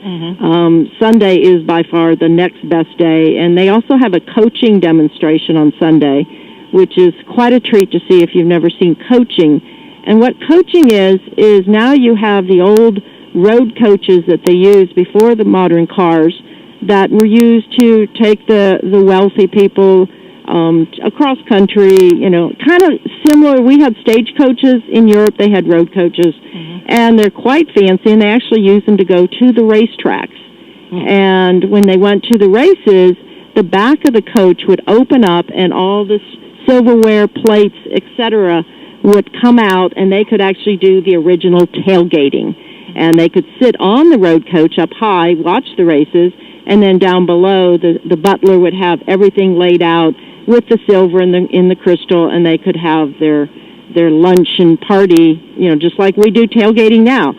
Sunday is by far the next best day. And they also have a coaching demonstration on Sunday, which is quite a treat to see if you've never seen coaching. And what coaching is now you have the old road coaches that they used before the modern cars that were used to take the wealthy people across country, kind of similar. We had stagecoaches in Europe. They had road coaches, and they're quite fancy, and they actually use them to go to the racetracks. And when they went to the races, the back of the coach would open up, and all this silverware, plates, etc., would come out, and they could actually do the original tailgating. And they could sit on the road coach up high, watch the races, and then down below, the butler would have everything laid out with the silver in the crystal, and they could have their lunch and party, just like we do tailgating now.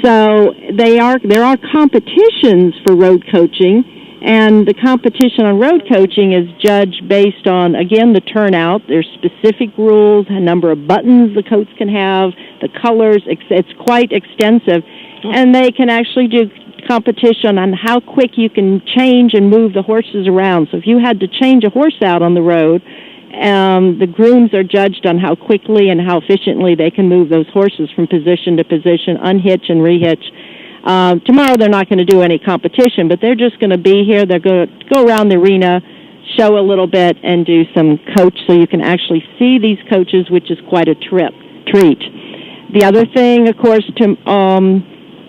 So there are competitions for road coaching, and the competition on road coaching is judged based on, again, the turnout. There's specific rules, a number of buttons the coach can have, the colors. It's quite extensive, and they can actually do competition on how quick you can change and move the horses around. So if you had to change a horse out on the road, the grooms are judged on how quickly and how efficiently they can move those horses from position to position, unhitch and rehitch. Tomorrow they're not going to do any competition, but they're just going to be here. They're going to go around the arena, show a little bit, and do some coach so you can actually see these coaches, which is quite a treat. The other thing, of course,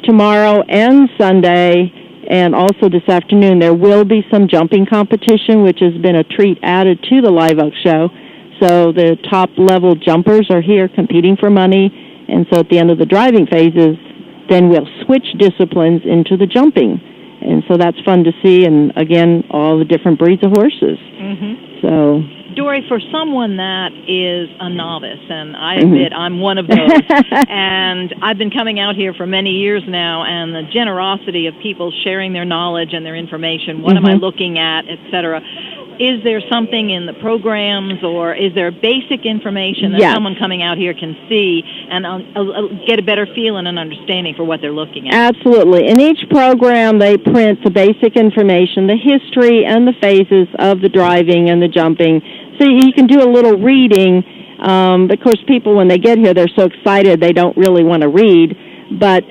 tomorrow and Sunday, and also this afternoon, there will be some jumping competition, which has been a treat added to the Live Oak show. So the top-level jumpers are here competing for money, and so at the end of the driving phases, then we'll switch disciplines into the jumping. And so that's fun to see, and again, all the different breeds of horses. So, Dory, for someone that is a novice, and I admit I'm one of those, and I've been coming out here for many years now, and the generosity of people sharing their knowledge and their information, what am I looking at, etc. Is there something in the programs, or is there basic information that someone coming out here can see and get a better feel and an understanding for what they're looking at? Absolutely. In each program, they print the basic information, the history and the phases of the driving and the jumping, so you can do a little reading. Of course, people, when they get here, they're so excited they don't really want to read, but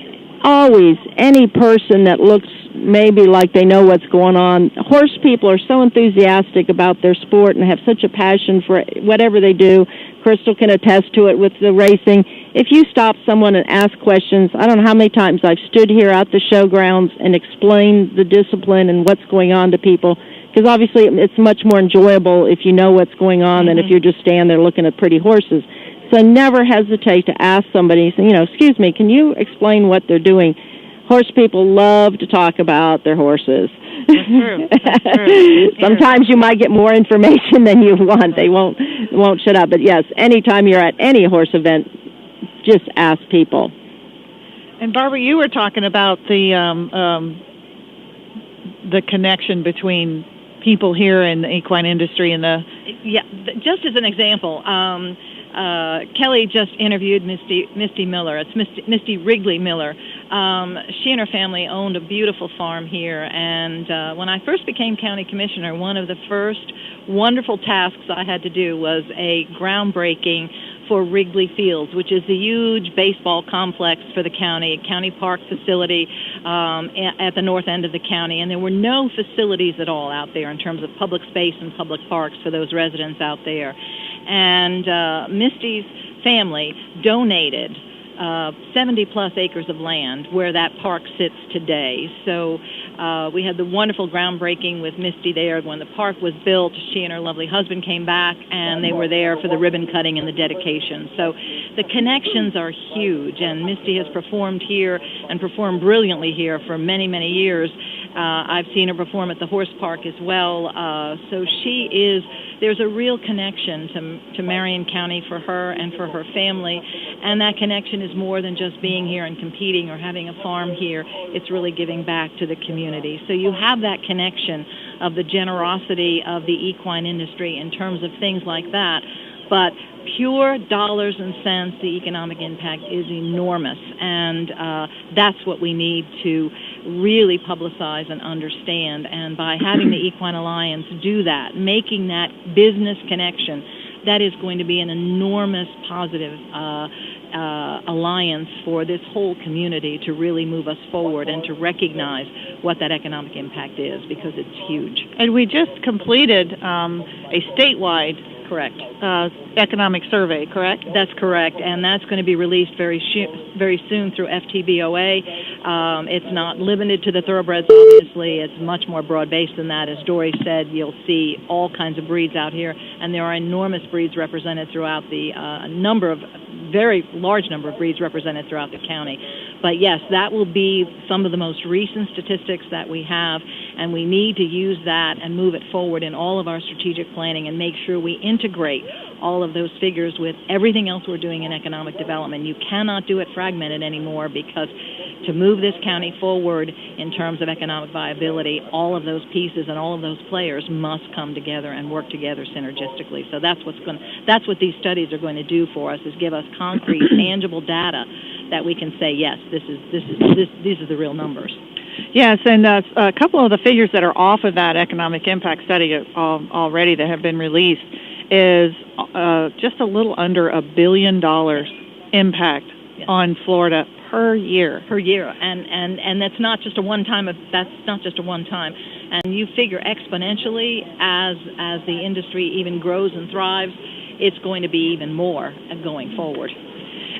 always, any person that looks maybe like they know what's going on. Horse people are so enthusiastic about their sport and have such a passion for whatever they do. Crystal can attest to it with the racing. If you stop someone and ask questions, I don't know how many times I've stood here at the showgrounds and explained the discipline and what's going on to people, because obviously it's much more enjoyable if you know what's going on than if you're just standing there looking at pretty horses. So never hesitate to ask somebody, excuse me, can you explain what they're doing? Horse people love to talk about their horses. That's true. That's true. Sometimes you might get more information than you want. They won't shut up. But yes, anytime you're at any horse event, just ask people. And Barbara, you were talking about the connection between people here in the equine industry and the... Yeah, just as an example, Kelly just interviewed Misty Miller. It's Misty Wrigley Miller. She and her family owned a beautiful farm here, and when I first became county commissioner, one of the first wonderful tasks I had to do was a groundbreaking for Wrigley Fields, which is the huge baseball complex for the county, a county park facility at the north end of the county, and there were no facilities at all out there in terms of public space and public parks for those residents out there. And Misty's family donated 70-plus acres of land where that park sits today. So we had the wonderful groundbreaking with Misty there. When the park was built, she and her lovely husband came back, and they were there for the ribbon cutting and the dedication. So the connections are huge, and Misty has performed here and performed brilliantly here for many, many years. I've seen her perform at the horse park as well. So there's a real connection to Marion County for her and for her family, and that connection is more than just being here and competing or having a farm here. It's really giving back to the community. So you have that connection of the generosity of the equine industry in terms of things like that. But pure dollars and cents, the economic impact is enormous, and that's what we need to really publicize and understand. And by having the Equine Alliance do that, making that business connection, that is going to be an enormous positive alliance for this whole community to really move us forward and to recognize what that economic impact is, because it's huge. And we just completed a statewide economic survey, correct? That's correct, and that's going to be released very soon through FTBOA. It's not limited to the thoroughbreds, obviously. It's much more broad-based than that. As Dory said, you'll see all kinds of breeds out here, and there are enormous breeds represented throughout the very large number of breeds represented throughout the county. But yes, that will be some of the most recent statistics that we have, and we need to use that and move it forward in all of our strategic planning and make sure we integrate all of those figures with everything else we're doing in economic development. You cannot do it fragmented anymore, because to move this county forward in terms of economic viability, all of those pieces and all of those players must come together and work together synergistically. So that's what these studies are going to do for us, is give us concrete, tangible data that we can say, yes, these are the real numbers. Yes, and a couple of the figures that are off of that economic impact study already that have been released is just a little under $1 billion impact on Florida per year. And that's not just a one time. And you figure exponentially as the industry even grows and thrives, it's going to be even more going forward.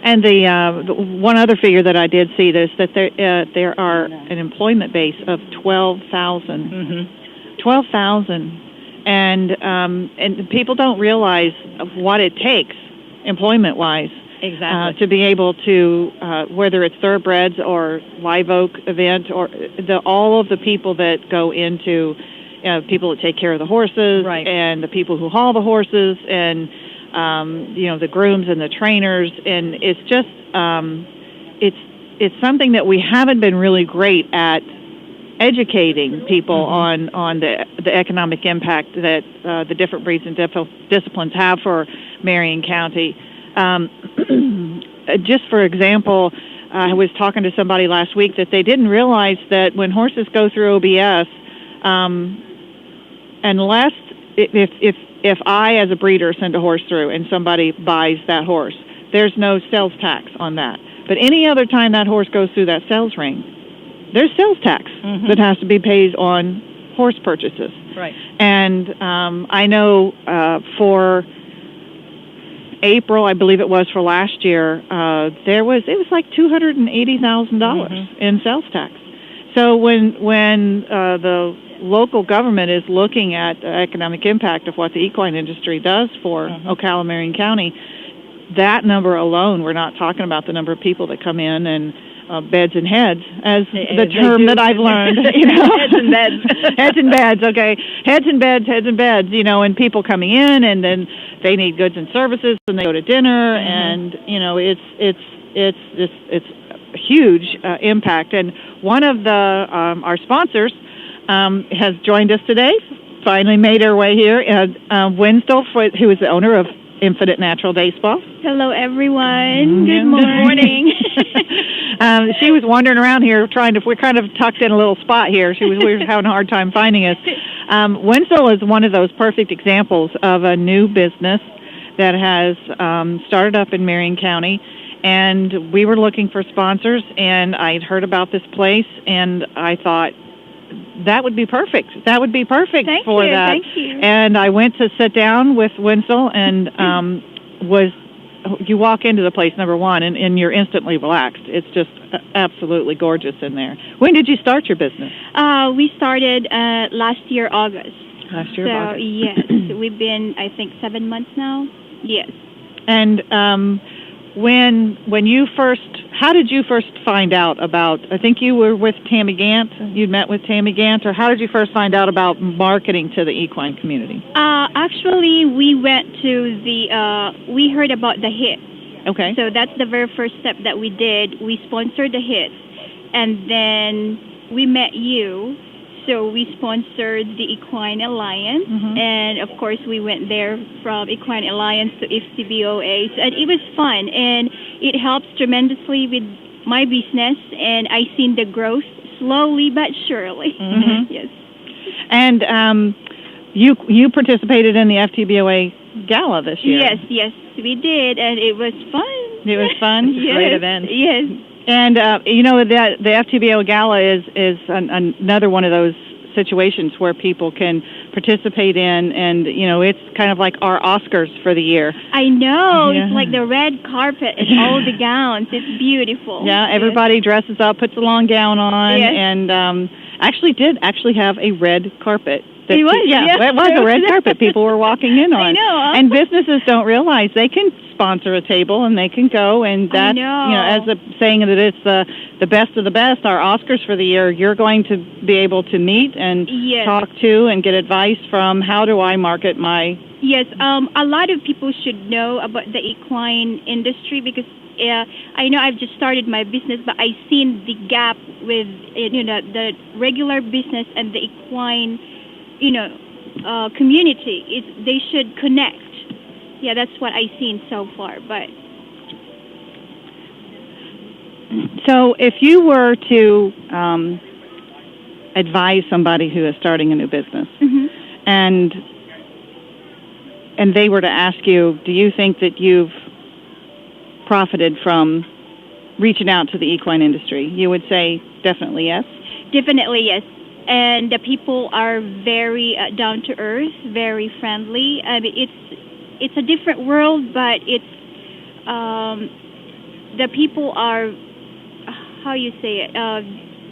And the one other figure that I did see is that there are an employment base of 12,000. Mm-hmm. 12,000, and people don't realize what it takes employment-wise. Exactly. To be able to, whether it's thoroughbreds or live oak event, or all of the people that go into, people that take care of the horses, right, and the people who haul the horses, and the grooms and the trainers, and it's just it's something that we haven't been really great at educating people on the economic impact that the different breeds and disciplines have for Marion County. Just for example, I was talking to somebody last week that they didn't realize that when horses go through OBS, unless if I as a breeder send a horse through and somebody buys that horse, there's no sales tax on that. But any other time that horse goes through that sales ring, there's sales tax that has to be paid on horse purchases. Right. And I know for April, I believe it was, for last year, it was like $280,000 in sales tax. So when the local government is looking at the economic impact of what the equine industry does for Ocala, Marion County, that number alone, we're not talking about the number of people that come in and beds and heads, as the term that I've learned. Heads and beds. Heads and beds, okay. Heads and beds, and people coming in, and then they need goods and services, and they go to dinner, and, it's a huge impact. And one of our sponsors has joined us today, finally made her way here, Winslow, who is the owner of Infinite Natural Day Spa. Hello, everyone. Good morning. She was wandering around here we're kind of tucked in a little spot here. We were having a hard time finding us. Winslow is one of those perfect examples of a new business that has started up in Marion County, and we were looking for sponsors, and I'd heard about this place, and I thought, that would be perfect. That would be perfect for that. Thank you. And I went to sit down with Winslow, and you walk into the place, number one, and you're instantly relaxed. It's just absolutely gorgeous in there. When did you start your business? We started last year, August. Last year, August. Yes, we've been, I think, 7 months now. Yes. And when you first, how did you first find out about, I think you were with Tammy Gant, you'd met with Tammy Gant, or how did you first find out about marketing to the equine community? Actually, we went to we heard about the hits. Okay. So that's the very first step that we did. We sponsored the hits, and then we met you. So we sponsored the Equine Alliance, and of course we went there from Equine Alliance to FCBOA, and it was fun, and it helps tremendously with my business, and I seen the growth slowly but surely. Yes. And you participated in the FTBOA Gala this year. Yes, we did, and it was fun. It was fun. Yes. Great event. Yes. And you know that the FTBO Gala is another one of those situations where people can participate in, and you know it's kind of like our Oscars for the year. I know. It's like the red carpet and all the gowns. It's beautiful. Yeah, everybody dresses up, puts a long gown on, and actually have a red carpet. It was, it was a red carpet people were walking in on. I know. And businesses don't realize they can sponsor a table and they can go, and that's, as a saying that it's the best of the best, our Oscars for the year, you're going to be able to meet and talk to and get advice from how do I market my... Yes, a lot of people should know about the equine industry because I know I've just started my business, but I've seen the gap with, the regular business and the equine community. They should connect. Yeah, that's what I've seen so far. But so, if you were to advise somebody who is starting a new business, and they were to ask you, do you think that you've profited from reaching out to the equine industry? You would say definitely yes. Definitely yes. And the people are very down to earth, very friendly. I mean, it's a different world, but it's the people are, how you say it,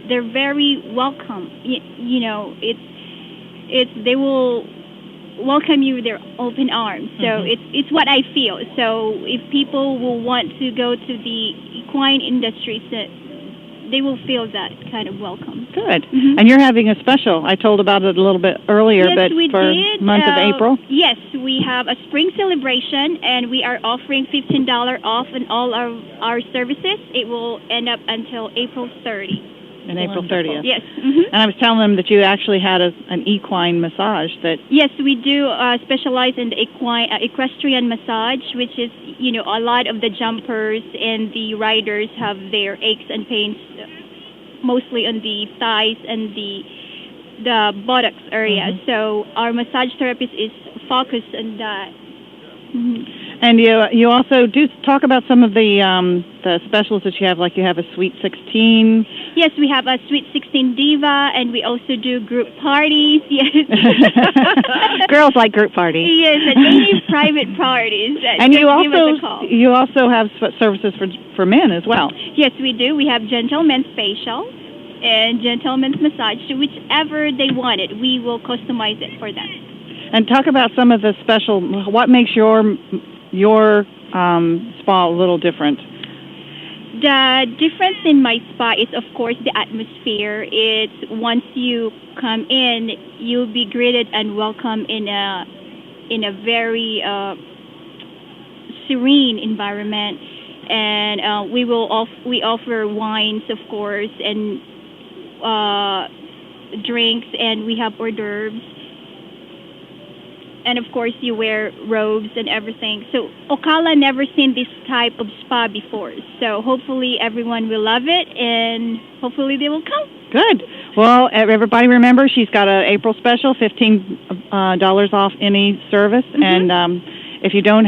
they're very welcome. They will welcome you with their open arms. So it's what I feel. So if people will want to go to the equine industry, they will feel that kind of welcome. Good. And you're having a special. I told about it a little bit earlier, yes, but for month of April? Yes, we have a spring celebration, and we are offering $15 off in all our services. It will end up until April 30th. And April 30th. Yes. And I was telling them that you actually had an equine massage. Yes, we do specialize in the equestrian massage, which is, a lot of the jumpers and the riders have their aches and pains, mostly on the thighs and the buttocks area. So our massage therapist is focused on that. And you also do talk about some of the specials that you have, like you have a Sweet 16. Yes, we have a Sweet 16 Diva, and we also do group parties. Yes. Girls like group parties. Yes, and any private parties. And you also have services for men as well. Yes, we do. We have gentlemen's facial and gentlemen's massage. So whichever they wanted, we will customize it for them. And talk about some of the special. What makes your spa a little different? The difference in my spa is, of course, the atmosphere. It's once you come in, you'll be greeted and welcome in a very serene environment, and we offer wines, of course, and drinks, and we have hors d'oeuvres. And of course, you wear robes and everything. So Ocala never seen this type of spa before. So hopefully everyone will love it, and hopefully they will come. Good. Well, everybody remember, she's got an April special, $15 off any service. And if you don't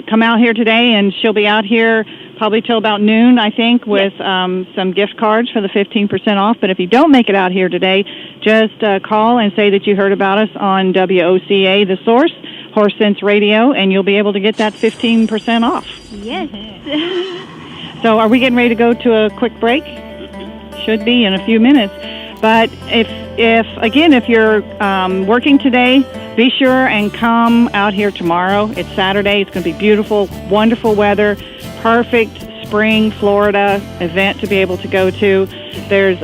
come out here today, and she'll be out here probably till about noon, I think, with some gift cards for the 15% off. But if you don't make it out here today, just call and say that you heard about us on WOCA, The Source, Horse Sense Radio, and you'll be able to get that 15% off. Yes. So are we getting ready to go to a quick break? Should be in a few minutes. But if you're working today, be sure and come out here tomorrow. It's Saturday. It's going to be beautiful, wonderful weather, perfect spring Florida event to be able to go to. There's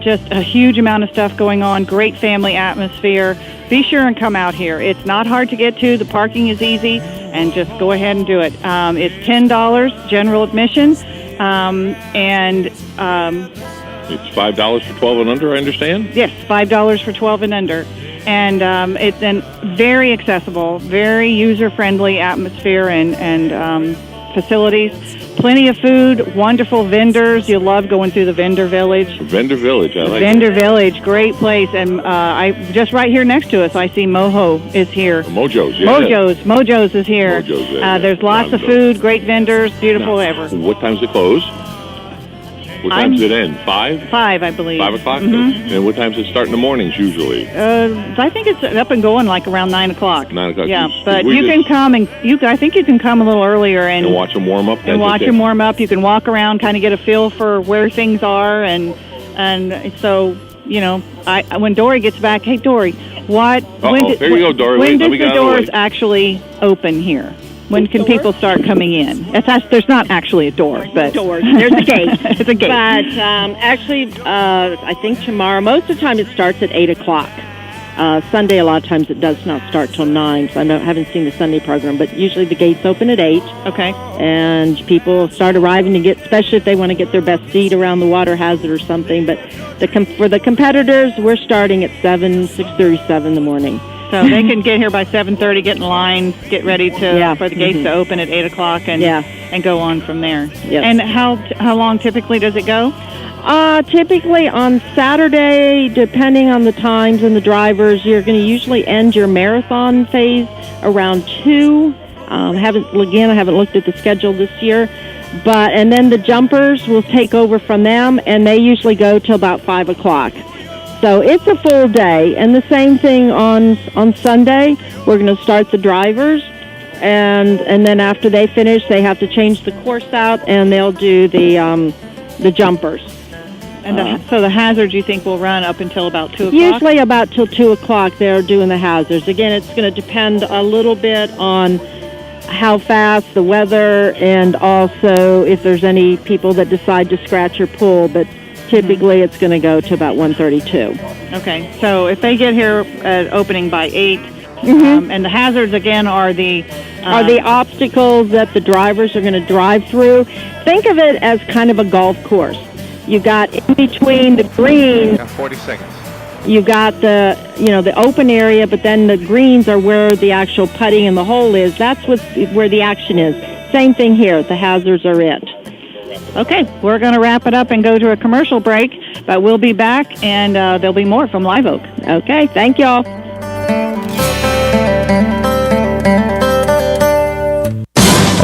just a huge amount of stuff going on, great family atmosphere. Be sure and come out here. It's not hard to get to. The parking is easy, and just go ahead and do it. It's $10 general admission, and It's $5 for 12 and under, I understand? Yes, $5 for 12 and under. And it's a very accessible, very user-friendly atmosphere and facilities. Plenty of food, wonderful vendors. You'll love going through the vendor village. Vendor Village, I like Vendor it. Village, great place. And I just right here next to us, I see Mojo is here. Mojo's, yeah. Mojo's is here. Mojo's there. There's lots of food, great vendors, beautiful ever. What time's it close? What time does it end? 5? 5, I believe. 5 o'clock? Mm-hmm. And what time does it start in the mornings usually? I think it's up and going like around 9 o'clock. 9 o'clock. Yeah, but you can come and I think you can come a little earlier and watch them warm up. And watch them warm up. You can walk around, kind of get a feel for where things are, and so when Dory gets back, hey Dory, there you go, Dory. Wait, when let me does get the out of the doors actually open here? When can people start coming in? There's not actually a door, but There's a gate. It's a gate. But actually, I think tomorrow, most of the time it starts at 8 o'clock. Sunday, a lot of times it does not start till 9, so I haven't seen the Sunday program, but usually the gates open at 8. Okay. And people start arriving to get, especially if they want to get their best seat around the water hazard or something. But for the competitors, we're starting at 6:37 in the morning. So they can get here by 7:30, get in line, get ready for the gates to open at 8 o'clock, and go on from there. Yes. And how long typically does it go? Typically on Saturday, depending on the times and the drivers, you're going to usually end your marathon phase around 2. I haven't looked at the schedule this year, and then the jumpers will take over from them, and they usually go till about 5 o'clock. So it's a full day, and the same thing on Sunday. We're going to start the drivers, and then after they finish, they have to change the course out, and they'll do the jumpers. And so the hazards, you think, will run up until about 2 o'clock? Usually about till 2 o'clock they're doing the hazards. Again, it's going to depend a little bit on how fast, the weather, and also if there's any people that decide to scratch or pull, but typically it's going to go to about 1:32. Okay, so if they get here at opening by 8, and the hazards again are the obstacles that the drivers are going to drive through. Think of it as kind of a golf course. You got in between the greens. 40 seconds. You got the open area, but then the greens are where the actual putting and the hole is. That's where the action is. Same thing here. The hazards are it. Okay, we're going to wrap it up and go to a commercial break, but we'll be back, and there'll be more from Live Oak. Okay, thank y'all.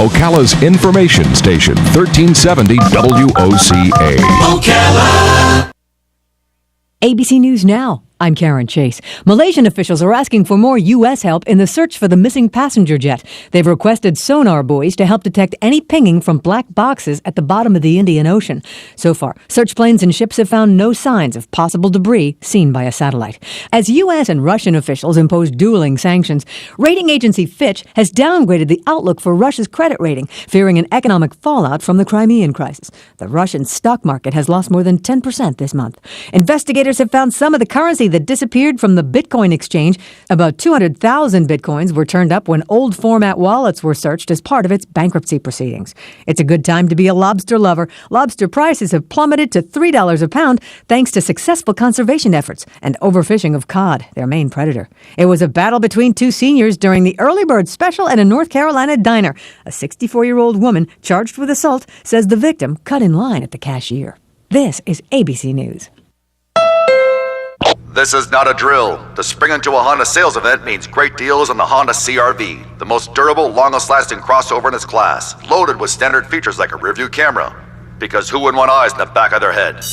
Ocala's information station, 1370 WOCA. Ocala. ABC News Now. I'm Karen Chase. Malaysian officials are asking for more U.S. help in the search for the missing passenger jet. They've requested sonar buoys to help detect any pinging from black boxes at the bottom of the Indian Ocean. So far, search planes and ships have found no signs of possible debris seen by a satellite. As U.S. and Russian officials impose dueling sanctions, rating agency Fitch has downgraded the outlook for Russia's credit rating, fearing an economic fallout from the Crimean crisis. The Russian stock market has lost more than 10% this month. Investigators have found some of the currency that disappeared from the Bitcoin exchange. About 200,000 Bitcoins were turned up when old format wallets were searched as part of its bankruptcy proceedings. It's a good time to be a lobster lover. Lobster prices have plummeted to $3 a pound thanks to successful conservation efforts and overfishing of cod, their main predator. It was a battle between two seniors during the early bird special at a North Carolina diner. A 64-year-old woman charged with assault says the victim cut in line at the cashier. This is ABC News. This is not a drill. To spring into a Honda sales event means great deals on the Honda CR-V, the most durable, longest-lasting crossover in its class, loaded with standard features like a rear-view camera. Because who wouldn't want eyes in the back of their head?